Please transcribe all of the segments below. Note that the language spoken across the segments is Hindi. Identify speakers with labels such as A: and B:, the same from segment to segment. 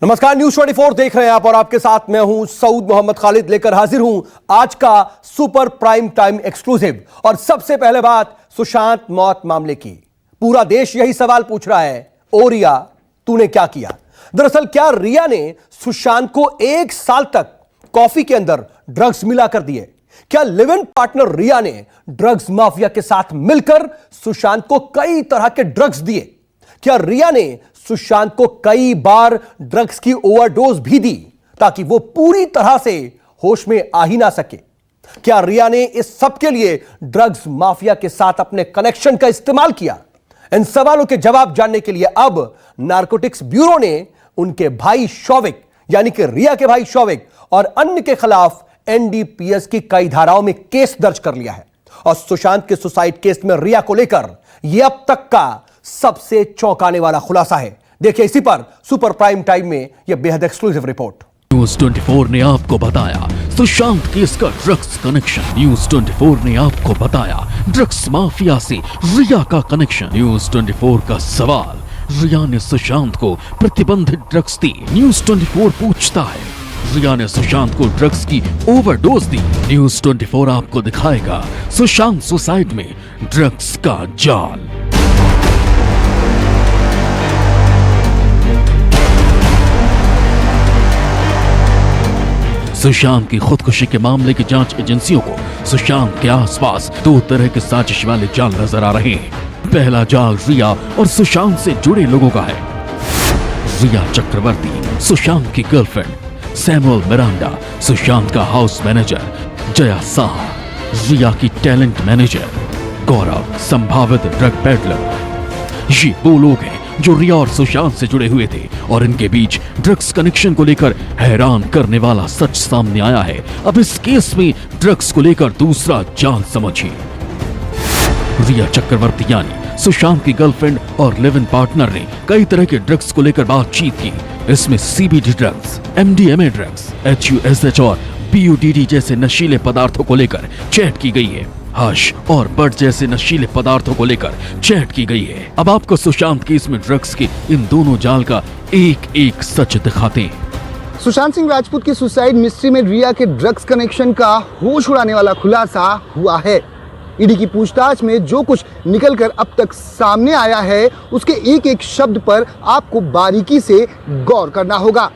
A: नमस्कार, न्यूज 24 देख रहे हैं आप और आपके साथ मैं हूं सऊद मोहम्मद खालिद, लेकर हाजिर हूं आज का सुपर प्राइम टाइम एक्सक्लूसिव। और सबसे पहले बात सुशांत मौत मामले की। पूरा देश यही सवाल पूछ रहा है, ओ रिया तूने क्या किया? दरअसल क्या रिया ने सुशांत को 1 साल तक कॉफी के अंदर ड्रग्स मिलाकर दिए? क्या लिव इन पार्टनर रिया ने ड्रग्स माफिया के साथ मिलकर सुशांत को कई तरह के ड्रग्स दिए? क्या रिया ने सुशांत को कई बार ड्रग्स की ओवरडोज भी दी ताकि वो पूरी तरह से होश में आ ही ना सके? क्या रिया ने इस सब के लिए ड्रग्स माफिया के साथ अपने कनेक्शन का इस्तेमाल किया? इन सवालों के जवाब जानने के लिए अब नारकोटिक्स ब्यूरो ने उनके भाई शौविक यानी कि रिया के भाई शौविक और अन्य के खिलाफ एनडीपीएस की कई धाराओं में केस दर्ज कर लिया है। और सुशांत के सुसाइड केस में रिया को लेकर यह अब तक का सबसे चौंकाने वाला खुलासा है। देखिए इसी पर सुपर प्राइम टाइम में यह बेहद एक्सक्लूसिव रिपोर्ट।
B: न्यूज 24 ने आपको बताया सुशांत केस का ड्रग्स कनेक्शन। न्यूज 24 ने आपको बताया ड्रग्स माफिया से रिया का कनेक्शन। न्यूज 24 का सवाल, रिया ने सुशांत को प्रतिबंधित ड्रग्स दी। न्यूज 24 पूछता है, रिया ने सुशांत को ड्रग्स की ओवरडोज दी। न्यूज 24 आपको दिखाएगा सुशांत सुसाइड में ड्रग्स का जाल। सुशांत की खुदकुशी के मामले की जांच एजेंसियों को सुशांत के आसपास 2 तरह के साजिश वाले जाल नजर आ रहे हैं। पहला जाल रिया और सुशांत से जुड़े लोगों का है। रिया चक्रवर्ती सुशांत की गर्लफ्रेंड, सैमुअल मिरांडा सुशांत का हाउस मैनेजर, जया साह रिया की टैलेंट मैनेजर, गौरव संभावित ड्रग पेडलर। ये वो लोग हैं जो रिया और सुशांत से जुड़े हुए थे और इनके बीच ड्रग्स कनेक्शन को लेकर हैरान करने वाला सच सामने आया है। अब इस केस में ड्रग्स को लेकर दूसरा जाल समझिए। रिया चक्रवर्ती यानी सुशांत की गर्लफ्रेंड और लिव इन पार्टनर ने कई तरह के ड्रग्स को लेकर बातचीत की। इसमें CBD drugs, MDMA drugs, HUSH और PUDD जैसे नशीले पदार्थों को लेकर चैट की गई है। हश और बट जैसे नशीले पदार्थों को लेकर चैट की गई है। अब आपको सुशांत केस में ड्रग्स के इन दोनों जाल का एक एक सच दिखाते हैं।
C: सुशांत सिंह राजपूत की सुसाइड मिस्ट्री में रिया के ड्रग्स कनेक्शन का होश उड़ाने वाला खुलासा हुआ है। ईडी की पूछताछ में जो कुछ निकलकर अब तक सामने आया है उसके एक एक शब्द पर आपको बारीकी से गौर करना होगा।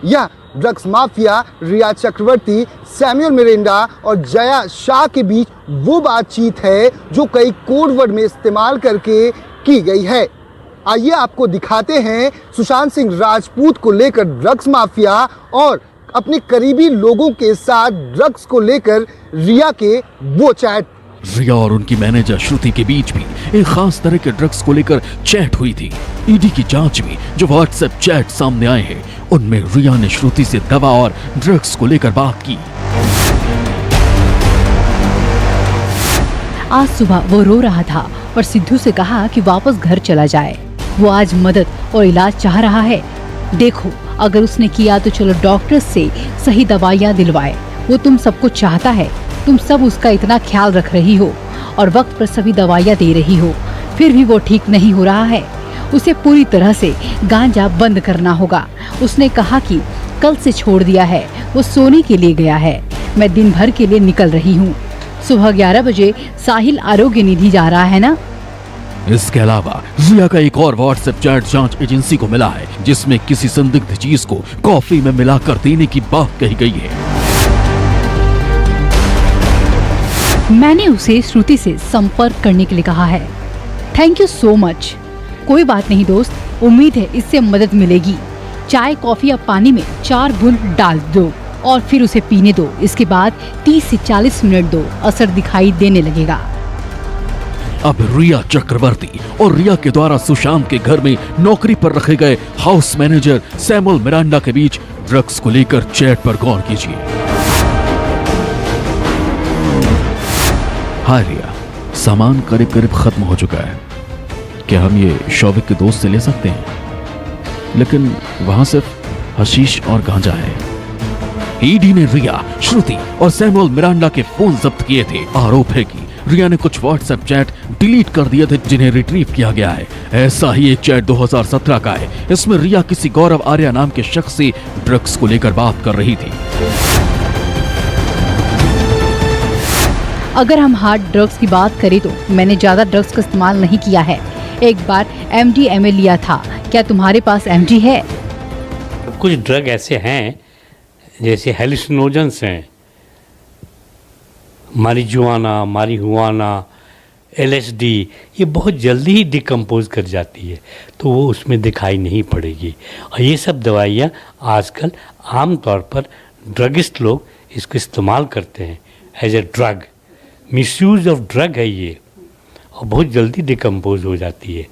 C: यह ड्रग्स माफिया रिया चक्रवर्ती, सैमुअल मिरांडा और जया शाह के बीच वो बातचीत है जो कई कोड वर्ड में इस्तेमाल करके की गई है। आइए आपको दिखाते हैं सुशांत सिंह राजपूत को लेकर ड्रग्स माफिया और अपने करीबी लोगों के साथ ड्रग्स को लेकर रिया के वो चैट।
B: रिया और उनकी मैनेजर श्रुति के बीच भी एक खास तरह के ड्रग्स को लेकर चैट हुई थी। ईडी की जांच में जो व्हाट्सएप चैट सामने आए हैं उनमें रिया ने श्रुति से दवा और ड्रग्स को लेकर बात की।
D: आज सुबह वो रो रहा था और सिद्धू से कहा कि वापस घर चला जाए। वो आज मदद और इलाज चाह रहा है। देखो अगर उसने किया तो चलो डॉक्टर से सही दवाइयाँ दिलवाए। वो तुम सबको चाहता है, तुम सब उसका इतना ख्याल रख रही हो और वक्त पर सभी दवाइयाँ दे रही हो, फिर भी वो ठीक नहीं हो रहा है। उसे पूरी तरह से गांजा बंद करना होगा। उसने कहा कि कल से छोड़ दिया है, वो सोने के लिए गया है। मैं दिन भर के लिए निकल रही हूँ। सुबह 11 बजे साहिल आरोग्य निधि जा रहा है ना।
B: इसके अलावा रिया का एक और व्हाट्सएप चैट जांच एजेंसी को मिला है जिसमें किसी संदिग्ध चीज को कॉफी में मिलाकर देने की बात कही गई है।
D: मैंने उसे श्रुति से संपर्क करने के लिए कहा है। Thank you so much. कोई बात नहीं दोस्त, उम्मीद है इससे मदद मिलेगी। चाय, कॉफी या पानी में 4 बूंद डाल दो और फिर उसे पीने दो। इसके बाद 30 से 40 मिनट दो, असर दिखाई देने लगेगा।
B: अब रिया चक्रवर्ती और रिया के द्वारा सुशांत के घर में नौकरी पर रखे गए हाउस मैनेजर सैमुअल मिरांडा के बीच ड्रग्स को लेकर चैट पर गौर कीजिए। हाय रिया, सामान करीब करीब खत्म हो चुका है। क्या हम ये शौविक के दोस्त से ले सकते हैं? लेकिन वहां सिर्फ हशीश और गांजा है। ईडी ने रिया, श्रुति और सैमुअल मिरांडा के फोन जब्त किए थे। आरोप है कि रिया ने कुछ व्हाट्सएप चैट डिलीट कर दिए थे जिन्हें रिट्रीव किया गया है। ऐसा ही एक चैट 2017 का है। इसमें रिया किसी गौरव आर्या नाम के शख्स से ड्रग्स को लेकर बात कर रही थी।
D: अगर हम हार्ड ड्रग्स की बात करें तो मैंने ज्यादा ड्रग्स का इस्तेमाल नहीं किया है। एक बार MDMA लिया था। क्या तुम्हारे पास MD है?
E: कुछ ड्रग ऐसे हैं जैसे हेलुसिनोजेंस हैं, मारिजुआना, LSD, ये बहुत जल्दी ही डिकम्पोज कर जाती है, तो वो उसमें दिखाई नहीं पड़ेगी। और ये सब दवाइयाँ आजकल आम तौर पर ड्रगिस्ट लोग इसको इस्तेमाल करते हैं as a drug. Misuse of drug है ये, और बहुत जल्दी डिकम्पोज हो जाती है।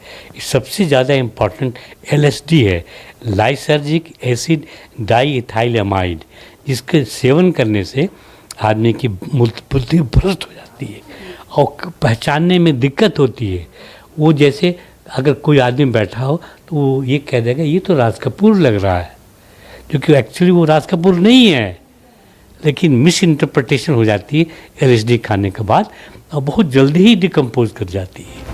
E: सबसे ज़्यादा इम्पॉर्टेंट LSD है, लाइसर्जिक एसिड डाईइथाइलएमाइड, जिसके सेवन करने से आदमी की बुद्धि भ्रष्ट हो जाती है और पहचानने में दिक्कत होती है। वो जैसे अगर कोई आदमी बैठा हो तो वो ये कह देगा ये तो राज कपूर लग रहा है, क्योंकि एक्चुअली वो राज कपूर नहीं है, लेकिन मिस इंटरप्रिटेशन हो जाती है LSD खाने के बाद, और बहुत जल्दी ही डिकम्पोज कर जाती है।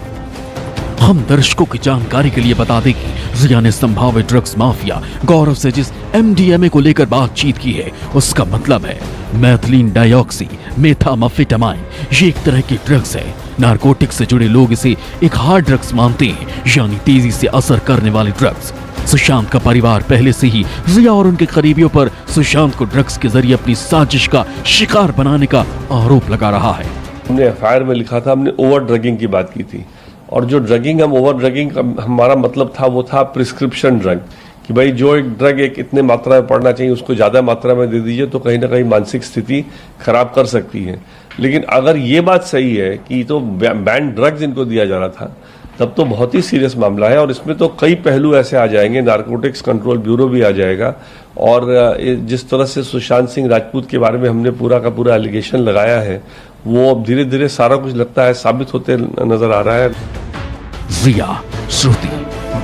B: हम दर्शकों की जानकारी के लिए बता दें कि रिया ने संभावित ड्रग्स माफिया गौरव से जिस MDMA को लेकर बातचीत की है, उसका मतलब है मैथिलीन डाइऑक्सी मेथाम्फेटामाइन। ये एक तरह की ड्रग्स है। नारकोटिक्स से जुड़े लोग इसे एक हार्ड ड्रग्स मानते हैं, यानी तेजी से असर करने वाली ड्रग्स। सुशांत का परिवार पहले से ही रिया और उनके करीबियों पर सुशांत को ड्रग्स के जरिए अपनी साजिश का शिकार बनाने का आरोप लगा रहा है।
F: हमने FIR में लिखा था, हमने ओवर ड्रगिंग की बात की थी, और जो ड्रगिंग हम ओवर ड्रगिंग हमारा मतलब था वो था प्रिस्क्रिप्शन ड्रग, कि भाई जो एक ड्रग एक इतने मात्रा में पड़ना चाहिए उसको ज़्यादा मात्रा में दे दीजिए तो कहीं ना कहीं मानसिक स्थिति खराब कर सकती है। लेकिन अगर ये बात सही है कि तो बैन ड्रग्स इनको दिया जा रहा था, तब तो बहुत ही सीरियस मामला है, और इसमें तो कई पहलू ऐसे आ जाएंगे, नारकोटिक्स कंट्रोल ब्यूरो भी आ जाएगा, और जिस तरह से सुशांत सिंह राजपूत के बारे में हमने पूरा का पूरा एलिगेशन लगाया है, वो अब धीरे धीरे सारा कुछ लगता है साबित होते नजर आ रहा है।
B: रिया, श्रुति,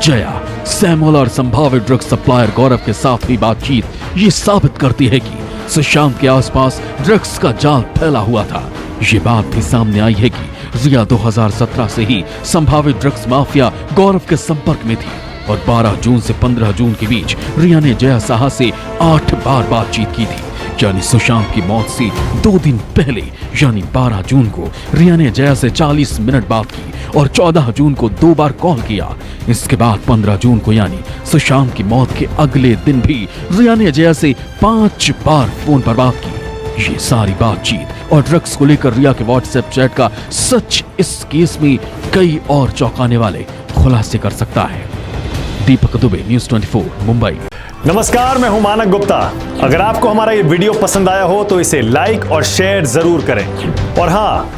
B: जया, सैमुअल और संभावित ड्रग सप्लायर गौरव के साथ हुई बातचीत ये साबित करती है कि सुशांत के आसपास ड्रग्स का जाल फैला हुआ था। ये बात भी सामने आई है कि रिया 2017 से ही संभावित ड्रग्स माफिया गौरव के संपर्क में थी, और 12 जून से 15 जून के बीच रिया ने जया साहा से 8 बार बातचीत की थी। यानी सुशांत की मौत से 2 दिन पहले यानी 12 जून को रिया ने जया से 40 मिनट बात की और 14 जून को 2 बार कॉल किया। इसके बाद 15 जून को यानी सुशांत की मौत के अगले दिन भी रिया ने जया से 5 बार फोन पर बात की। ये सारी बातचीत और ड्रग्स को लेकर रिया के व्हाट्सएप चैट का सच इस केस में कई और चौंकाने वाले खुलासे कर सकता है। दीपक दुबे, न्यूज़ 24, मुंबई।
G: नमस्कार, मैं हूं मानक गुप्ता। अगर आपको हमारा ये वीडियो पसंद आया हो तो इसे लाइक और शेयर जरूर करें, और हाँ,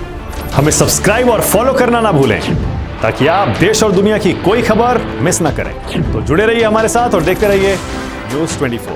G: हमें सब्सक्राइब और फॉलो करना ना भूलें ताकि आप देश और दुनिया की कोई खबर मिस ना करें। तो जुड़े रहिए हमारे साथ और देखते रहिए न्यूज़ 24।